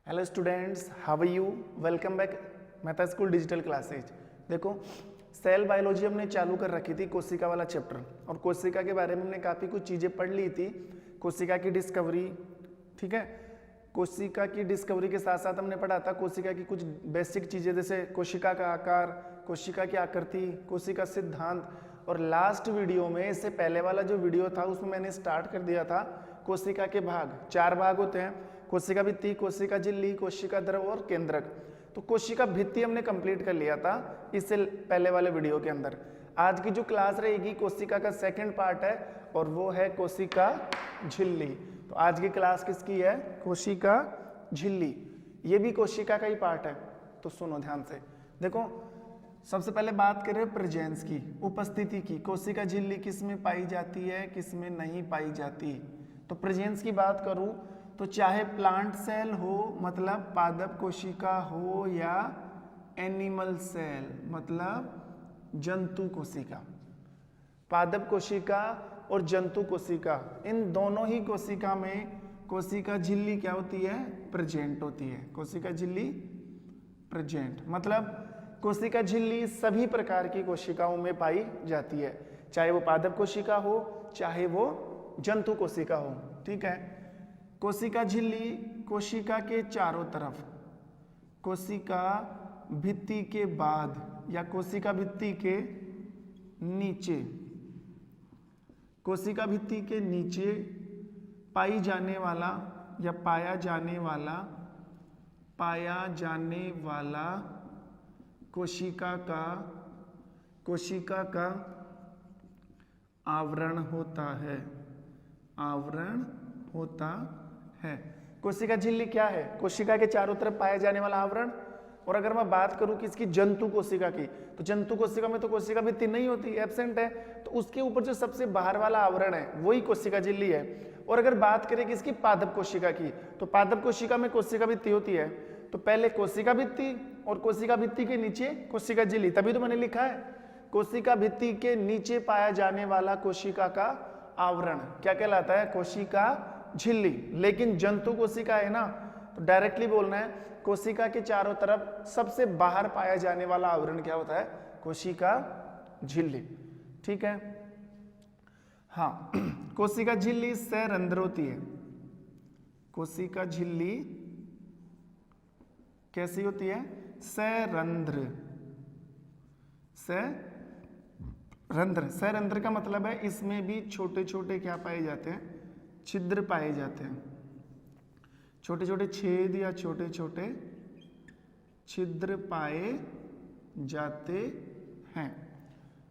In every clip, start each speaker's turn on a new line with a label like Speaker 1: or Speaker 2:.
Speaker 1: Hello students, how are you? Welcome back Mehta school digital classes. देखो, cell biology हमने चालू कर रखी थी, कोशिका वाला चैप्टर, और कोशिका के बारे में हमने काफ़ी कुछ चीज़ें पढ़ ली थी। कोशिका की डिस्कवरी, ठीक है, कोशिका की डिस्कवरी के साथ साथ हमने पढ़ा था कोशिका की कुछ बेसिक चीज़ें, जैसे कोशिका का आकार, कोशिका की आकृति, कोशिका सिद्धांत। और लास्ट वीडियो में, इससे पहले वाला जो वीडियो था उसमें मैंने स्टार्ट कर दिया था कोशिका के भाग। 4 भाग होते हैं: कोशिका भित्ति, कोशिका झिल्ली, कोशिका द्रव और केंद्रक। तो कोशिका भित्ति हमने कंप्लीट कर लिया था इससे पहले वाले वीडियो के अंदर। आज की जो क्लास रहेगी कोशिका का सेकंड पार्ट है, और वो है कोशिका झिल्ली। तो आज की क्लास किसकी है? कोशिका झिल्ली। ये भी कोशिका का ही पार्ट है, तो सुनो ध्यान से। देखो, सबसे पहले बात करें प्रेजेंस की, उपस्थिति की। कोशिका झिल्ली किस में पाई जाती है, किस में नहीं पाई जाती? तो प्रेजेंस की बात करूं तो चाहे प्लांट सेल हो, मतलब पादप कोशिका हो, या एनिमल सेल मतलब जंतु कोशिका, पादप कोशिका और जंतु कोशिका, इन दोनों ही कोशिका में कोशिका झिल्ली क्या होती है? प्रेजेंट होती है। कोशिका झिल्ली प्रेजेंट मतलब कोशिका झिल्ली सभी प्रकार की कोशिकाओं में पाई जाती है, चाहे वो पादप कोशिका हो, चाहे वो जंतु कोशिका हो। ठीक है, कोशिका झिल्ली कोशिका के चारों तरफ, कोशिका भित्ति के बाद या कोशिका भित्ति के नीचे, कोशिका भित्ति के नीचे पाई जाने वाला या पाया जाने वाला कोशिका का आवरण होता है। आवरण होता है। कोशिका झिल्ली क्या है? कोशिका के चारों तरफ पाया जाने वाला आवरण। और अगर मैं बात करूं किसकी? जंतु कोशिका की, तो जंतु कोशिका में तो कोशिका भित्ति नहीं होती, एब्सेंट है, तो उसके ऊपर जो सबसे बाहर वाला आवरण है वही कोशिका झिल्ली है। और अगर बात करें किसकी? पादप कोशिका की, तो पादप कोशिका में कोशिका भित्ति होती है। तो पहले कोशिका भित्ति, और कोशिका भित्ति के नीचे कोशिका झिल्ली, तभी तो मैंने लिखा है कोशिका भित्ति के नीचे पाया जाने वाला कोशिका का आवरण क्या कहलाता है? कोशिका झिल्ली। लेकिन जंतु कोशिका है ना, तो डायरेक्टली बोलना है कोशिका के चारों तरफ सबसे बाहर पाया जाने वाला आवरण क्या होता है? कोशिका झिल्ली। ठीक है, हाँ। कोशिका झिल्ली सरंध्र होती है। कोशिका झिल्ली कैसी होती है? सरंध्र। सरंध्र का मतलब है इसमें भी छोटे छोटे क्या पाए जाते हैं? छिद्र पाए जाते हैं, छोटे छोटे छेद या छोटे छोटे छिद्र पाए जाते हैं।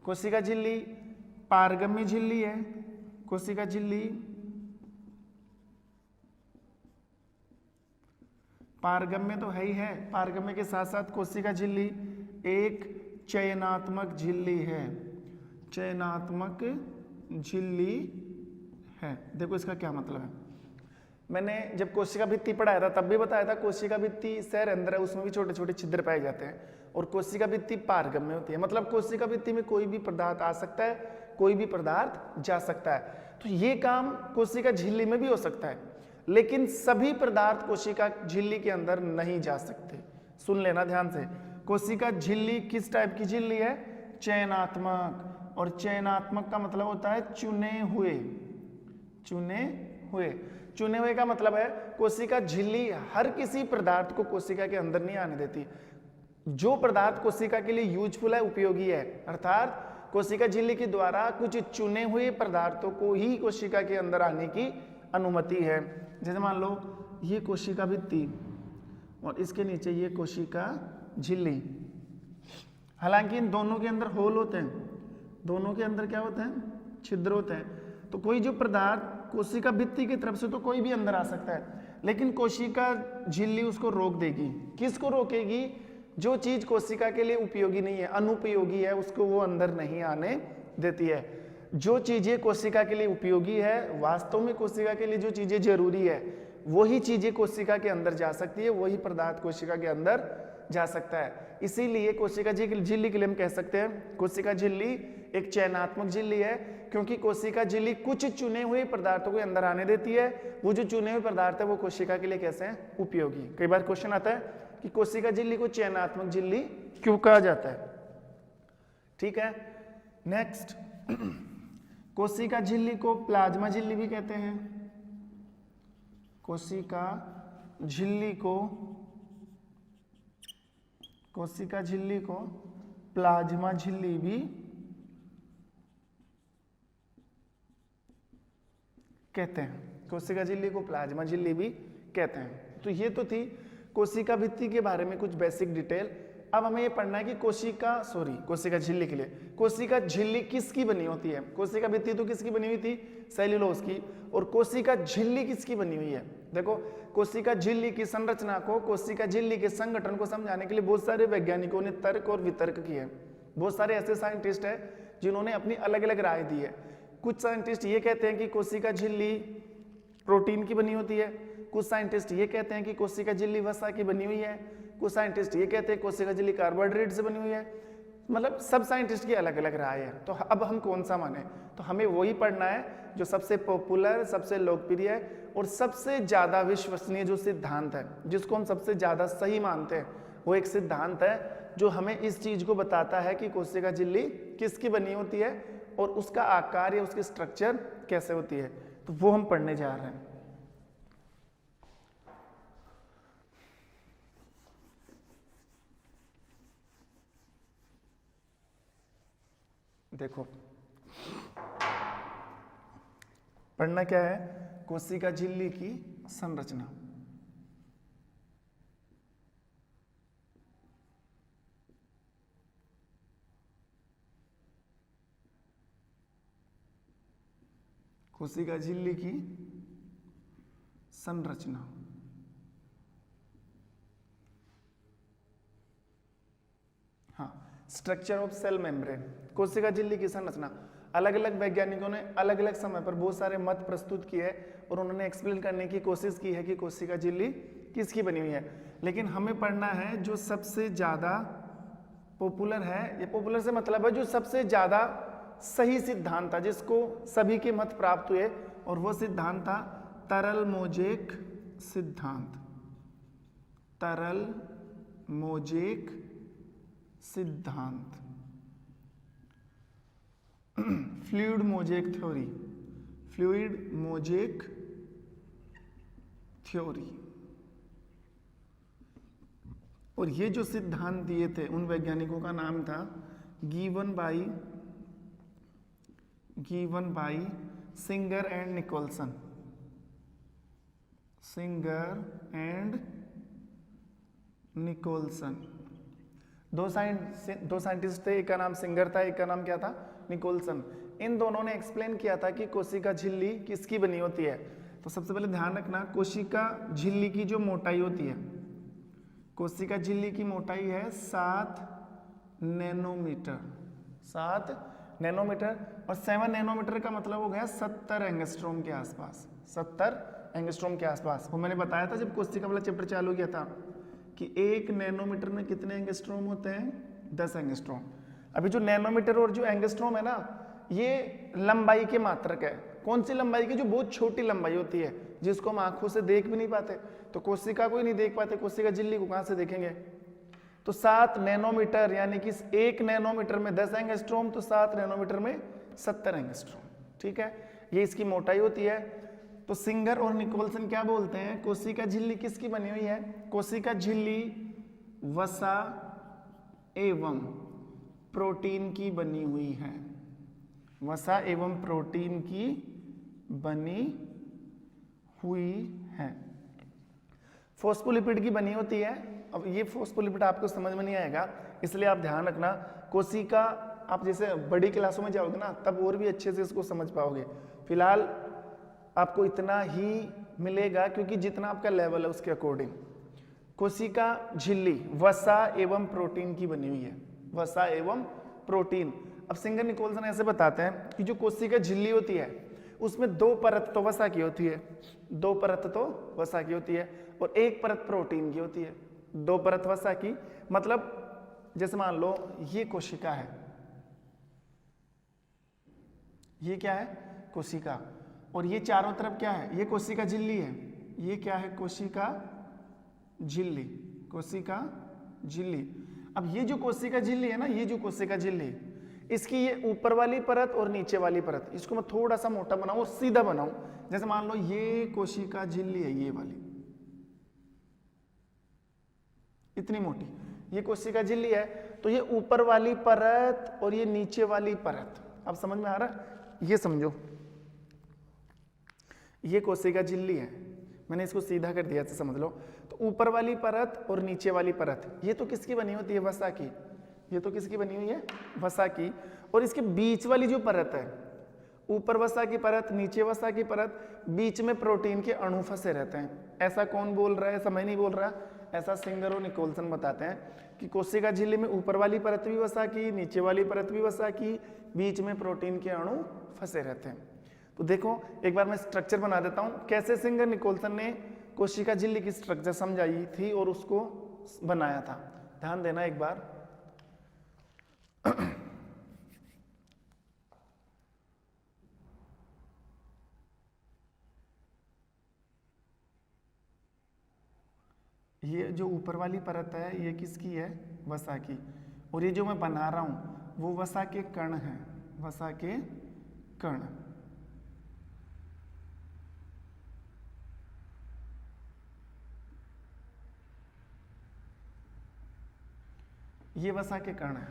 Speaker 1: कोशिका झिल्ली पारगम्य झिल्ली है। कोशिका झिल्ली पारगम्य तो है ही है, पारगम्य के साथ साथ कोशिका झिल्ली एक चयनात्मक झिल्ली है। चयनात्मक झिल्ली है। देखो इसका क्या मतलब है, मैंने जब कोशिका भित्ति पढ़ाया था तब भी बताया था कोशिका भित्ति सरंध्र है, उसमें भी छोटे छोटे छिद्र पाए जाते हैं, और कोशिका भित्ति पारगम्य होती है, मतलब कोशिका भित्ति में कोई भी पदार्थ आ सकता है, कोई भी पदार्थ जा सकता है। तो ये काम कोशिका झिल्ली में भी हो सकता है, लेकिन सभी पदार्थ कोशिका झिल्ली के अंदर नहीं जा सकते। सुन लेना ध्यान से, कोशिका झिल्ली किस टाइप की झिल्ली है? चयनात्मक। और चयनात्मक का मतलब होता है चुने हुए। चुने हुए का मतलब है कोशिका झिल्ली हर किसी पदार्थ को कोशिका के अंदर नहीं आने देती। जो पदार्थ कोशिका के लिए यूजफुल है, उपयोगी है, अर्थात कोशिका झिल्ली के द्वारा कुछ चुने हुए पदार्थों को ही कोशिका के अंदर आने की अनुमति है। जैसे मान लो ये कोशिका भित्ति और इसके नीचे ये कोशिका झिल्ली। हालांकि इन दोनों के अंदर होल होते हैं, दोनों के अंदर क्या होते हैं? छिद्र होते हैं। तो कोई जो पदार्थ कोशिका भित्ति की तरफ से तो कोई भी अंदर आ सकता है, लेकिन कोशिका झिल्ली उसको रोक देगी। किसको रोकेगी? जो चीज कोशिका के लिए उपयोगी नहीं है, अनुपयोगी है, उसको वो अंदर नहीं आने देती है। जो चीजें कोशिका के लिए उपयोगी है, वास्तव में कोशिका के लिए जो चीजें जरूरी है, वही चीजें कोशिका के अंदर जा सकती है, वही पदार्थ कोशिका के अंदर जा सकता है। इसीलिए कोशिका झिल्ली के लिए हम कह सकते हैं कोशिका झिल्ली एक चयनात्मक झिल्ली है, क्योंकि कोशिका झिल्ली कुछ चुने हुए पदार्थों को अंदर आने देती है। वो जो चुने हुए पदार्थ है वो कोशिका के लिए कैसे हैं, उपयोगी। कई बार क्वेश्चन आता है कि कोशिका झिल्ली को चयनात्मक झिल्ली क्यों कहा जाता है। ठीक है, नेक्स्ट कोशिका झिल्ली को प्लाज्मा झिल्ली भी कहते हैं। कोशिका झिल्ली को प्लाज्मा झिल्ली भी कहते हैं। कोशिका झिल्ली को प्लाज्मा झिल्ली भी कहते हैं। तो ये तो थी कोशिका भित्ति के बारे में कुछ बेसिक डिटेल। अब हमें ये पढ़ना है कि कोशिका झिल्ली के लिए कोशिका झिल्ली किसकी बनी होती है। कोशिका भित्ति तो किसकी बनी हुई थी, सेल्यूलोज की, और कोशिका झिल्ली किसकी बनी हुई है। देखो कोशिका झिल्ली की संरचना को, कोशिका झिल्ली के संगठन को समझाने के लिए बहुत सारे वैज्ञानिकों ने तर्क और वितर्क किए। बहुत सारे ऐसे साइंटिस्ट हैं जिन्होंने अपनी अलग अलग राय दी है। कुछ साइंटिस्ट ये कहते हैं कि कोशिका झिल्ली प्रोटीन की बनी होती है, कुछ साइंटिस्ट ये कहते हैं कि कोशिका झिल्ली वसा की बनी हुई है, कुछ साइंटिस्ट ये कहते हैं कोशिका झिल्ली कार्बोहाइड्रेट से बनी हुई है। मतलब सब साइंटिस्ट की अलग अलग राय है। तो अब हम कौन सा माने, तो हमें वही पढ़ना है जो सबसे पॉपुलर, सबसे लोकप्रिय और सबसे ज्यादा विश्वसनीय जो सिद्धांत है, जिसको हम सबसे ज्यादा सही मानते हैं। वो एक सिद्धांत है जो हमें इस चीज को बताता है कि कोशिका झिल्ली किसकी बनी होती है और उसका आकार या उसकी स्ट्रक्चर कैसे होती है। तो वो हम पढ़ने जा रहे हैं। देखो पढ़ना क्या है, कोशिका झिल्ली की संरचना। कोशिका झिल्ली की संरचना। हाँ, स्ट्रक्चर ऑफ सेल मेम्ब्रेन। कोशिका झिल्ली की संरचना अलग अलग वैज्ञानिकों ने अलग अलग समय पर बहुत सारे मत प्रस्तुत किए और उन्होंने एक्सप्लेन करने की कोशिश की है कि कोशिका झिल्ली किसकी बनी हुई है। लेकिन हमें पढ़ना है जो सबसे ज्यादा पॉपुलर है। ये पॉपुलर से मतलब है जो सबसे ज्यादा सही सिद्धांत था, जिसको सभी के मत प्राप्त हुए, और वो सिद्धांत था तरल मोजेक सिद्धांत। तरल मोजेक सिद्धांत, fluid mosaic theory, fluid mosaic theory. और ये जो सिद्धांत दिए थे उन वैज्ञानिकों का नाम था given by Singer and Nicolson. Singer and Nicolson दो साइंटिस्ट थे, एक का नाम सिंगर था, एक का नाम क्या था, निकोलसन। इन दोनों ने एक्सप्लेन किया था कि कोशिका झिल्ली किसकी बनी होती है। तो सबसे पहले ध्यान रखना, कोशिका झिल्ली की जो मोटाई होती है, कोशिका झिल्ली की मोटाई है 7 नैनोमीटर। 7 नैनोमीटर, और 7 नैनोमीटर का मतलब हो गया 70 एंगस्ट्रॉम के आसपास। 70 एंगस्ट्रॉम के आसपास। वो मैंने बताया था जब कोशिका वाला चैप्टर चालू किया था कि 1 नैनोमीटर में कितने एंगस्ट्रॉम होते हैं, 10 एंगस्ट्रॉम। अभी जो नैनोमीटर और जो एंगस्ट्रॉम है ना, ये लंबाई के मात्रक है। कौन सी लंबाई की, जो बहुत छोटी लंबाई होती है, जिसको हम आंखों से देख भी नहीं पाते। तो कोशिका को ही नहीं देख पाते, कोशिका झिल्ली को कहां से देखेंगे। तो 7 नैनोमीटर यानी कि 1 नैनोमीटर में 10 एंगस्ट्रॉम, तो 7 नैनोमीटर में 70 एंगस्ट्रॉम। ठीक है, ये इसकी मोटाई होती है। तो सिंगर और निकोलसन क्या बोलते हैं, कोशिका झिल्ली किसकी बनी हुई है, कोशिका झिल्ली वसा एवं प्रोटीन की बनी हुई है। वसा एवं प्रोटीन की बनी हुई है। फॉस्फोलिपिड की बनी होती है। अब ये फॉस्फोलिपिड आपको समझ में नहीं आएगा, इसलिए आप ध्यान रखना। कोशिका आप जैसे बड़ी क्लासों में जाओगे ना, तब और भी अच्छे से इसको समझ पाओगे। फिलहाल आपको इतना ही मिलेगा, क्योंकि जितना आपका लेवल है उसके अकॉर्डिंग। कोशिका झिल्ली वसा एवं प्रोटीन की बनी हुई है। वसा एवं प्रोटीन। अब सिंगर निकोलसन ऐसे बताते हैं कि जो कोशिका झिल्ली होती है उसमें 2 परत तो वसा की होती है, 2 परत तो वसा की होती है और 1 परत प्रोटीन की होती है। 2 परत वसा की मतलब जैसे मान लो ये कोशिका है, ये क्या है कोशिका, और ये चारों तरफ क्या है, ये कोशिका झिल्ली है, ये क्या है कोशिका झिल्ली, कोशिका झिल्ली। अब ये जो कोशिका झिल्ली है ना, ये जो कोशिका झिल्ली, इसकी ये ऊपर वाली परत और नीचे वाली परत, इसको मैं थोड़ा सा मोटा बनाऊं और सीधा बनाऊं। जैसे मान लो ये कोशिका झिल्ली है, ये वाली इतनी मोटी ये कोशिका झिल्ली है, तो ये ऊपर वाली परत और ये नीचे वाली परत, अब समझ में आ रहा है? ये समझो ये कोशिका झिल्ली है, मैंने इसको सीधा कर दिया, ऐसे समझ लो। तो ऊपर वाली परत और नीचे वाली परत ये तो किसकी बनी होती है, वसा की। ये तो किसकी बनी हुई है, वसा की। और इसके बीच वाली जो परत है, ऊपर वसा की परत, नीचे वसा की परत, बीच में प्रोटीन के अणु फंसे रहते हैं। ऐसा कौन बोल रहा है, समय नहीं बोल रहा, ऐसा सिंगर और निकोलसन बताते हैं कि कोशिका झिल्ली में ऊपर वाली परत भी वसा की, नीचे वाली परत भी वसा की, बीच में प्रोटीन के अणु फंसे रहते हैं। तो देखो एक बार मैं स्ट्रक्चर बना देता हूं, कैसे सिंगर निकोलसन ने कोशिका झिल्ली की स्ट्रक्चर समझाई थी और उसको बनाया था। ध्यान देना एक बार। ये जो ऊपर वाली परत है ये किसकी है, वसा की, और ये जो मैं बना रहा हूं वो वसा के कण है, वसा के कण। ये वसा के कण है,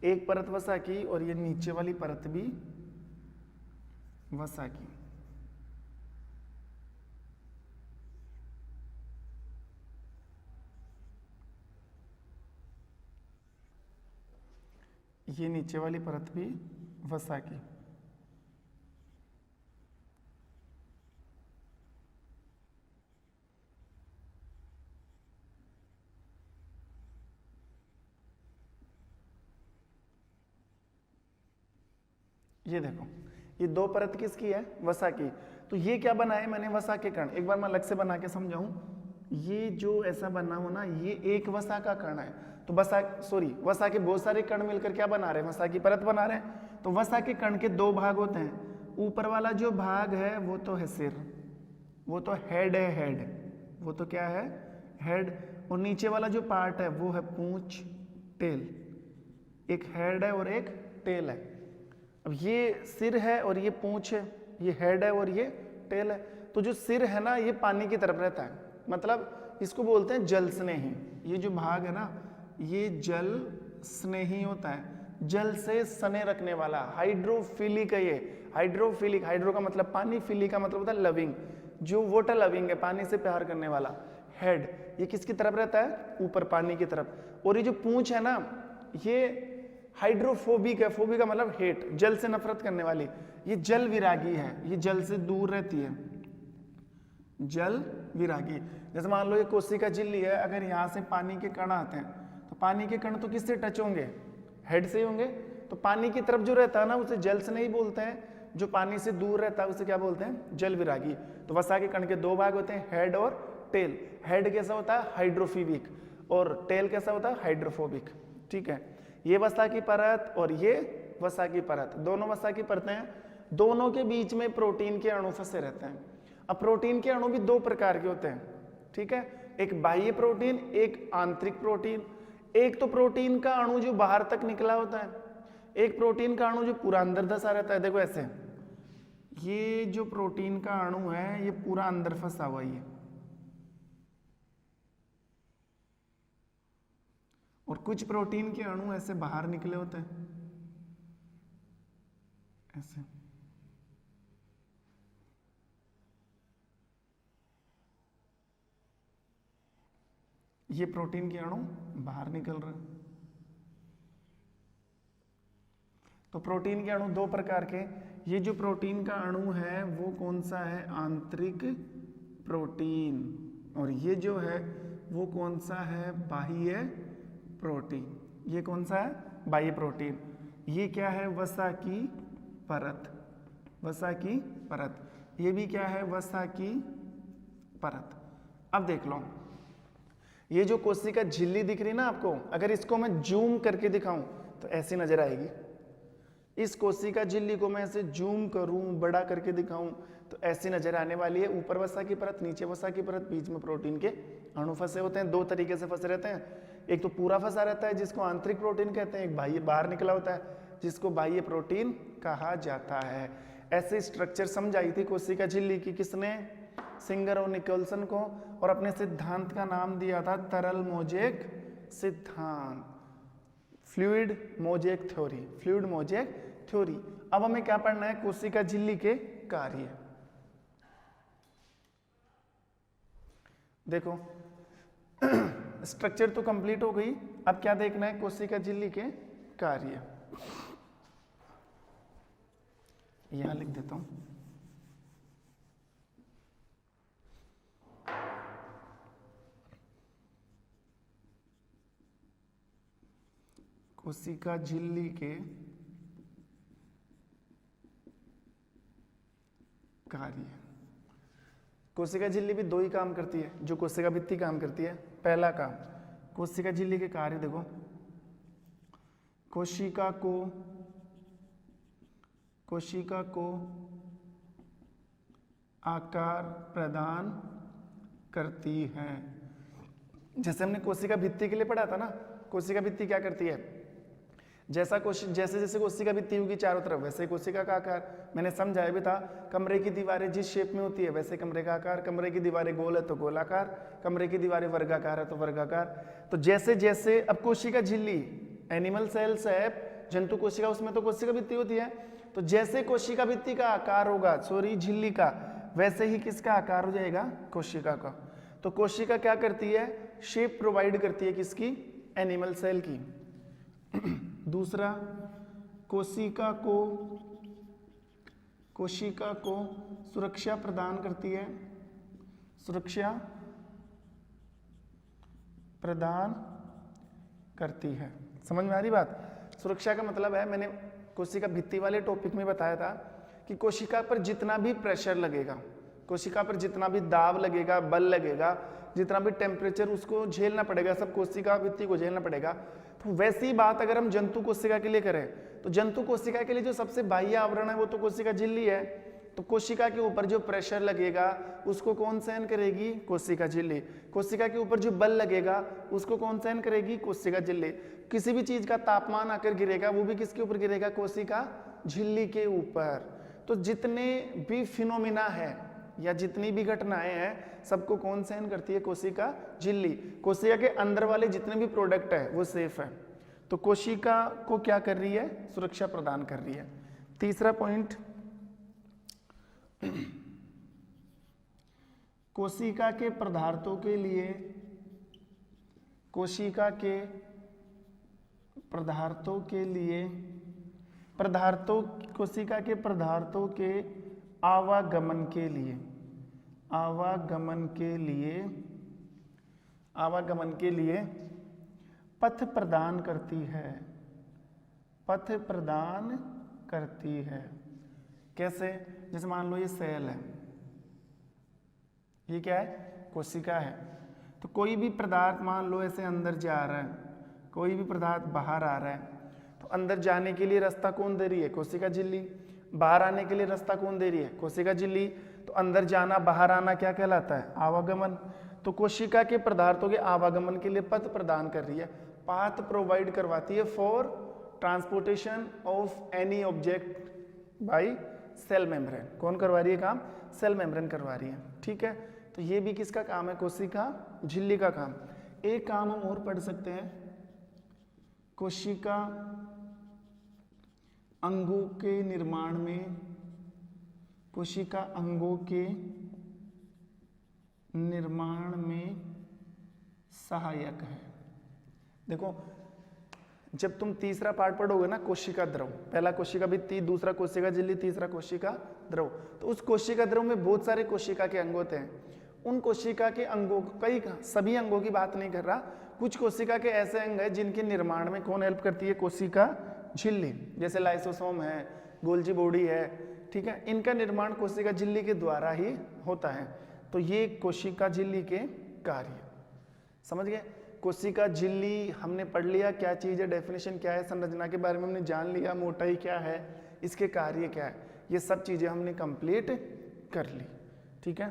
Speaker 1: एक परत वसा की और ये नीचे वाली परत भी वसा की। ये नीचे वाली परत भी वसा की। ये देखो ये 2 परत किसकी है, वसा की। तो ये क्या बना है मैंने, वसा के कण। एक बार मैं अलग से बना के समझाऊं, ये जो ऐसा बना हो ना, ये एक वसा का कण है। तो वसा के बहुत सारे कण मिलकर क्या बना रहे हैं, वसा की परत बना रहे हैं। तो वसा के कण के 2 भाग होते हैं, ऊपर वाला जो भाग है वो तो है सिर, वो तो हेड है, हेड, वो तो क्या है, हेड। और नीचे वाला जो पार्ट है वो है पूंछ, टेल। एक हेड है और एक टेल है। अब ये सिर है और ये पूंछ है, ये हेड है और ये टेल है। तो जो सिर है ना ये पानी की तरफ रहता है, मतलब इसको बोलते हैं जल स्नेही। ये जो भाग है ना ये जल स्नेही होता है, जल से सने रखने वाला, हाइड्रोफिलिक है ये। हाइड्रोफिलिक, हाइड्रो का मतलब पानी, फिलिक का मतलब होता है लविंग, जो वाटर लविंग है, पानी से प्यार करने वाला। हेड ये किसकी तरफ रहता है, ऊपर पानी की तरफ। और ये जो पूंछ है ना ये हाइड्रोफोबिक है, फोबिक का मतलब हेट, जल से नफरत करने वाली। ये जल विरागी है, ये जल से दूर रहती है, जल विरागी। जैसे मान लो ये कोशिका झिल्ली है, अगर यहाँ से पानी के कण आते हैं तो पानी के कण तो किससे टच होंगे, हेड से होंगे। तो पानी की तरफ जो रहता है ना उसे जल से नहीं बोलते हैं, जो पानी से दूर रहता है उसे क्या बोलते हैं, जल विरागी। तो वसा के कण के 2 भाग होते हैं, हेड और टेल। हेड कैसा होता है, हाइड्रोफोबिक, और टेल कैसा होता है, हाइड्रोफोबिक। ठीक है, ये वसा की परत और ये वसा की परत, दोनों वसा की परतें हैं। दोनों के बीच में प्रोटीन के अणु फंसे रहते हैं। अब प्रोटीन के अणु भी 2 प्रकार के होते हैं, ठीक है, एक बाह्य प्रोटीन, एक आंतरिक प्रोटीन। एक तो प्रोटीन का अणु जो बाहर तक निकला होता है, एक प्रोटीन का अणु जो पूरा अंदर धंसा रहता है। देखो ऐसे, ये जो प्रोटीन का अणु है ये पूरा अंदर फंसा हुआ है, और कुछ प्रोटीन के अणु ऐसे बाहर निकले होते हैं, ऐसे। ये प्रोटीन के अणु बाहर निकल रहे हैं। तो प्रोटीन के अणु 2 प्रकार के, ये जो प्रोटीन का अणु है वो कौन सा है, आंतरिक प्रोटीन, और ये जो है वो कौन सा है, बाह्य प्रोटीन। ये कौन सा है, बाह्य प्रोटीन। ये क्या है, वसा की परत, वसा की परत, ये भी क्या है, वसा की परत। अब देख लो, ये जो कोशिका झिल्ली दिख रही ना आपको, अगर इसको मैं जूम करके दिखाऊं तो ऐसी नजर आएगी। इस कोशिका झिल्ली को मैं ऐसे जूम करूं, बड़ा करके दिखाऊं तो ऐसी नजर आने वाली है। ऊपर वसा की परत, नीचे वसा की परत, बीच में प्रोटीन के अणु फंसे होते हैं। दो तरीके से फंसे रहते हैं, एक तो पूरा फंसा रहता है जिसको आंतरिक प्रोटीन कहते हैं, एक बाह्य बाहर निकला होता है जिसको बाह्य प्रोटीन कहा जाता है। ऐसे स्ट्रक्चर समझाई थी कोशिका झिल्ली की किसने, सिंगर और निकोलसन को, और अपने सिद्धांत का नाम दिया था तरल मोजेक सिद्धांत, fluid mosaic theory, fluid mosaic theory. अब हमें क्या पढ़ना है, कोशिका झिल्ली के कार्य। देखो स्ट्रक्चर तो कंप्लीट हो गई, अब क्या देखना है, कोशिका झिल्ली के कार्य। यहां लिख देता हूं, कोशिका झिल्ली के कार्य। कोशिका झिल्ली भी दो ही काम करती है जो कोशिका भित्ति काम करती है। पहला काम, कोशिका झिल्ली के कार्य देखो, कोशिका को आकार प्रदान करती है। जैसे हमने कोशिका भित्ति के लिए पढ़ा था ना, कोशिका भित्ति क्या करती है, जैसे जैसे कोशिका भित्ति होगी चारों तरफ, वैसे कोशिका का आकार। मैंने समझाया भी था, कमरे की दीवारें जिस शेप में होती है वैसे कमरे का आकार, कमरे की दीवारें गोल है तो गोलाकार, कमरे की दीवारें वर्गाकार है तो वर्गाकार। तो जैसे जैसे अब कोशिका झिल्ली एनिमल सेल्स है, जंतु कोशिका, उसमें तो कोशिका भित्ति होती है, तो जैसे कोशिका भित्ति का आकार होगा, सॉरी झिल्ली का, वैसे ही किसका आकार हो जाएगा, कोशिका का। तो कोशिका क्या करती है, शेप प्रोवाइड करती है किसकी, एनिमल सेल की। दूसरा, कोशिका को सुरक्षा प्रदान करती है, सुरक्षा प्रदान करती है। समझ में आ रही बात? सुरक्षा का मतलब है, मैंने कोशिका भित्ति वाले टॉपिक में बताया था कि कोशिका पर जितना भी प्रेशर लगेगा, कोशिका पर जितना भी दाब लगेगा, बल लगेगा, जितना भी टेम्परेचर उसको झेलना पड़ेगा, सब कोशिका भित्ति को झेलना पड़ेगा। तो वैसी बात अगर हम जंतु कोशिका के लिए करें, तो जंतु कोशिका के लिए जो सबसे बाह्य आवरण है वो तो कोशिका झिल्ली है। तो कोशिका के ऊपर जो प्रेशर लगेगा उसको कौन सहन करेगी, कोशिका झिल्ली। कोशिका के ऊपर जो बल लगेगा उसको कौन सहन करेगी, कोशिका झिल्ली। किसी भी चीज का तापमान आकर गिरेगा वो भी किसके ऊपर गिरेगा, कोशिका झिल्ली के ऊपर। तो जितने भी फिनोमिना है या जितनी भी घटनाएं हैं सबको कौन सहन करती है, कोशिका झिल्ली। कोशिका के अंदर वाले जितने भी प्रोडक्ट है वो सेफ है। तो कोशिका को क्या कर रही है, सुरक्षा प्रदान कर रही है। तीसरा पॉइंट, कोशिका के पदार्थों के लिए, कोशिका के पदार्थों के लिए, कोशिका के पदार्थों के आवागमन के लिए, आवागमन के लिए पथ प्रदान करती है, पथ प्रदान करती है। कैसे? जैसे मान लो ये सेल है, ये क्या है, कोशिका है। तो कोई भी पदार्थ मान लो ऐसे अंदर जा रहा है, कोई भी पदार्थ बाहर आ रहा है, तो अंदर जाने के लिए रास्ता कौन दे रही है, कोशिका झिल्ली। बाहर आने के लिए रास्ता कौन दे रही है, कोशिका झिल्ली। तो अंदर जाना बाहर आना क्या कहलाता है, आवागमन। तो कोशिका के पदार्थों के आवागमन के लिए पथ प्रदान कर रही है, पाथ प्रोवाइड करवाती है for transportation of any object by cell membrane. कौन करवा रही है काम, सेल मेम्ब्रेन करवा रही है। ठीक है, तो ये भी किसका काम है, कोशिका झिल्ली का काम। एक काम हम और पढ़ सकते हैं, कोशिका अंगों के निर्माण में, कोशिका अंगों के निर्माण में सहायक है। देखो जब तुम तीसरा पार्ट पढ़ोगे ना, कोशिका द्रव, पहला कोशिका भित्ति, दूसरा कोशिका झिल्ली, तीसरा कोशिका द्रव, तो उस कोशिका द्रव में बहुत सारे कोशिका के अंग होते हैं। उन कोशिका के अंगों, कई सभी अंगों की बात नहीं कर रहा, कुछ कोशिका के ऐसे अंग हैं जिनके निर्माण में कौन हेल्प करती है, कोशिका झिल्ली। जैसे लाइसोसोम है, गोल्जी बॉडी है, ठीक है, इनका निर्माण कोशिका झिल्ली के द्वारा ही होता है। तो ये कोशिका झिल्ली के कार्य, समझ गए। कोशिका झिल्ली हमने पढ़ लिया क्या चीज है, डेफिनेशन क्या है, संरचना के बारे में हमने जान लिया, मोटाई क्या है, इसके कार्य क्या है, ये सब चीजें हमने कंप्लीट कर ली। ठीक है,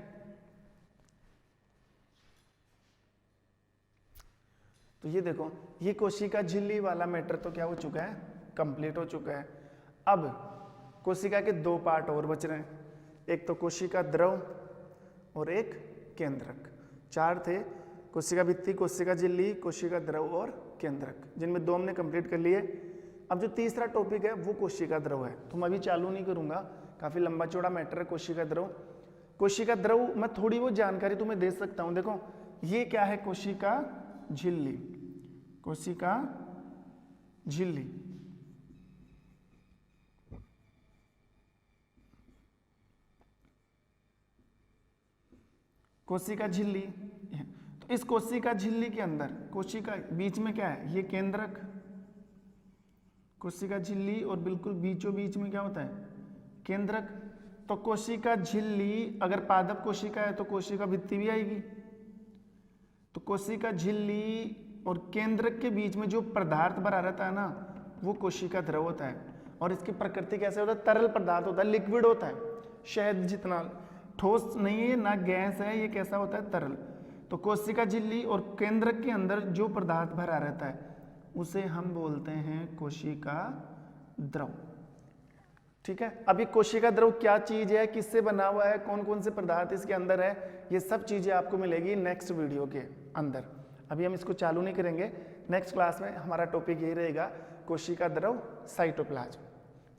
Speaker 1: तो ये देखो, ये कोशिका झिल्ली वाला मैटर तो क्या हो चुका है, कंप्लीट हो चुका है। अब कोशिका के दो पार्ट और बच रहे हैं, एक तो कोशिका द्रव और एक केंद्रक। चार थे, कोशिका भित्ति, कोशिका झिल्ली, कोशिका द्रव और केंद्रक, जिनमें दो हमने कंप्लीट कर लिए। अब जो तीसरा टॉपिक है वो कोशिका द्रव है, तो मैं अभी चालू नहीं करूंगा, काफी लंबा चौड़ा मैटर है कोशिका द्रव। कोशिका द्रव मैं थोड़ी बहुत जानकारी तुम्हें दे सकता हूं। देखो ये क्या है, कोशिका झिल्ली, कोशिका झिल्ली, कोशिका झिल्ली। तो इस कोशिका झिल्ली के अंदर कोशिका बीच में क्या है, ये केंद्रक, कोशिका झिल्ली, और बिल्कुल बीचों बीच में क्या होता है, केंद्रक। तो कोशिका झिल्ली अगर पादप कोशिका है तो कोशिका भित्ति भी आएगी। तो कोशिका झिल्ली और केंद्रक के बीच में जो पदार्थ भरा रहता है ना, वो कोशिका द्रव होता है। और इसकी प्रकृति कैसे होता है, तरल पदार्थ होता है, लिक्विड होता है, शहद जितना, ठोस नहीं है ना गैस है, ये कैसा होता है, तरल। तो कोशिका झिल्ली और केंद्रक के अंदर जो पदार्थ भरा रहता है उसे हम बोलते हैं कोशिका द्रव। ठीक है, अभी कोशिका द्रव क्या चीज है, किससे बना हुआ है, कौन कौन से पदार्थ इसके अंदर है, ये सब चीजें आपको मिलेगी नेक्स्ट वीडियो के अंदर। अभी हम इसको चालू नहीं करेंगे, नेक्स्ट क्लास में हमारा टॉपिक यही रहेगा, कोशिका द्रव, साइटोप्लाज्म।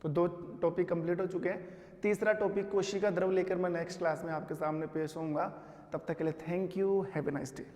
Speaker 1: तो दो टॉपिक कंप्लीट हो चुके हैं, तीसरा टॉपिक कोशिका द्रव लेकर मैं नेक्स्ट क्लास में आपके सामने पेश होऊंगा। तब तक के लिए thank you, have a nice day.